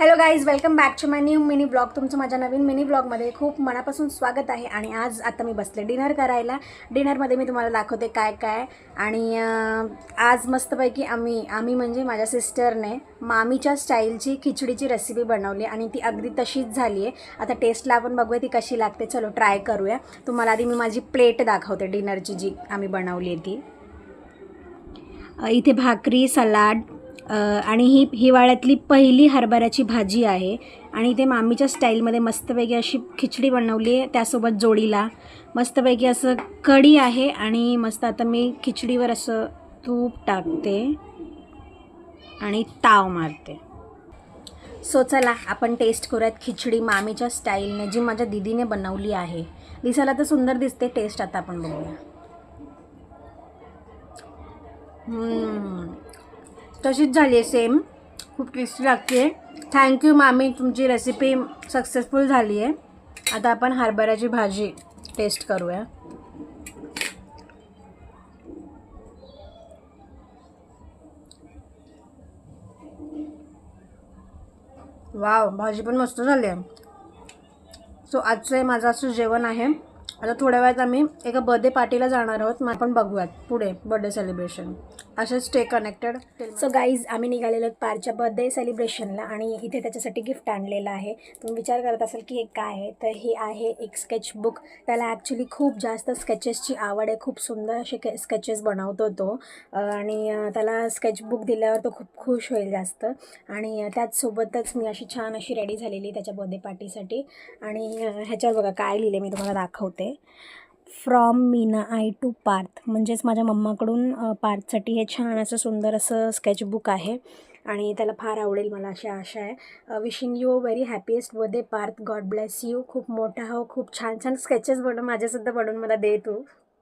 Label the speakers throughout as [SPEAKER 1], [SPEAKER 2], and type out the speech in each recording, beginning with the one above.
[SPEAKER 1] Hello guys, welcome back to my new mini blog. तुमचं माझ्या नवीन mini ब्लॉगमध्ये खूप मनापासून स्वागत आहे. आणि आज आता मी बसले डिनर करायला. डिनरमध्ये मी तुम्हाला दाखवते काय काय. आणि आज मस्तपैकी आम्ही म्हणजे माझ्या सिस्टरने मामीच्या स्टाईलची खिचडीची रेसिपी बनवली आणि ती अगदी तशीच झाली आहे. आता टेस्टला आपण बघूया ती कशी लागते. चलो ट्राय करूया. तुम्हाला आधी मी माझी प्लेट दाखवते डिनरची जी आम्ही बनवली आहे ती. इथे भाकरी, सलाड आणि ही हिवाळ्यातली पहिली हरभऱ्याची भाजी आहे. आणि ते मामीच्या स्टाईलमध्ये मस्तपैकी अशी खिचडी बनवली आहे. त्यासोबत जोडीला मस्तपैकी असं कढी आहे. आणि मस्त आता मी खिचडीवर असं तूप टाकते आणि ताव मारते. सो चला आपण टेस्ट करूयात खिचडी मामीच्या स्टाईलने जी माझ्या दीदीने बनवली आहे. दिसायला तर सुंदर दिसते. टेस्ट आता आपण बघूया. तशीच झाली आहे सेम. खूप टेस्टी लागते. थँक्यू मामी, तुमची रेसिपी सक्सेसफुल झाली आहे. आता आपण हरभऱ्याची भाजी टेस्ट करूया. वाव, भाजी पण मस्त झाली आहे. सो आजचं माझं असं जेवण आहे. आता थोड्या वेळात आम्ही एका बर्थडे पार्टीला जाणार आहोत. मग आपण बघूयात पुढे बर्थडे सेलिब्रेशन. असे स्टे कनेक्टेड. सो गाईज, आम्ही निघालेलो आहोत पारच्या बर्थडे सेलिब्रेशनला. आणि इथे त्याच्यासाठी गिफ्ट आणलेलं आहे. तुम्ही विचार करत असाल की हे काय आहे, तर हे आहे एक स्केचबुक. त्याला ॲक्च्युली खूप जास्त स्केचेसची आवड आहे. खूप सुंदर असे स्केचेस बनवतो तो. आणि त्याला स्केचबुक दिल्यावर तो खूप खुश होईल जास्त. आणि त्याचसोबतच मी अशी छान अशी रेडी झालेली त्याच्या बर्थडे पार्टीसाठी. आणि ह्याच्यावर बघा काय लिहिले मी तुम्हाला दाखवते. फ्रॉम मीना आय टू पार्थ, म्हणजेच माझ्या मम्माकडून पार्थसाठी हे छान असं सुंदर असं स्केचबुक आहे. आणि त्याला फार आवडेल मला अशी आशा आहे. Wishing you very happiest birthday Parth. God bless you. खूप मोठा हो, खूप छान छान स्केचेस बनवून माझ्यासुद्धा बनवून मला दे तू.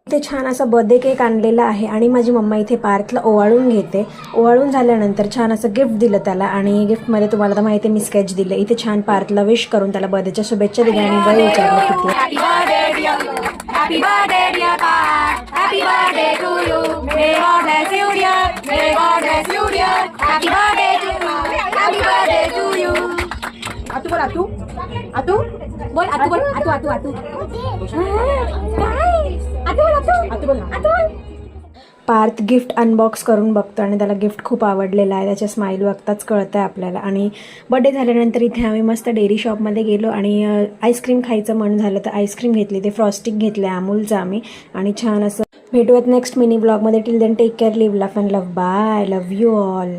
[SPEAKER 1] इथे छान असा बर्थडे केक आणलेला आहे. आणि माझी मम्मा इथे पार्थला ओवाळून घेते. ओवाळून झाल्यानंतर छान असं गिफ्ट दिलं त्याला. आणि गिफ्टमध्ये तुम्हाला तर माहिती आहे मी स्केच दिलं. इथे छान पार्थला विश करून त्याला बर्थडेच्या शुभेच्छा दिल्या. आणि वय विचारलं किती.
[SPEAKER 2] Happy birthday dear Parth, happy birthday to you, may God bless you dear, may God bless you dear, happy birthday to you, happy birthday to you.
[SPEAKER 1] आतू बोल, आतू आतू बोल, आतू बोल, आतू आतू आतू आतू बोल, आतू बोल. पार्थ गिफ्ट अनबॉक्स करून बघतो आणि त्याला गिफ्ट खूप आवडलेलं आहे. त्याच्या स्माईल बघताच कळतं आहे आपल्याला. आणि बर्थडे झाल्यानंतर इथे आम्ही मस्त डेअरी शॉपमध्ये गेलो आणि आईस्क्रीम खायचं मन झालं तर आईस्क्रीम घेतली. ते फ्रॉस्टिक घेतलं अमूलचं आम्ही. आणि छान असं भेटूयात नेक्स्ट मिनी ब्लॉगमध्ये. Till then take care, live life and love. Bye. Love you all.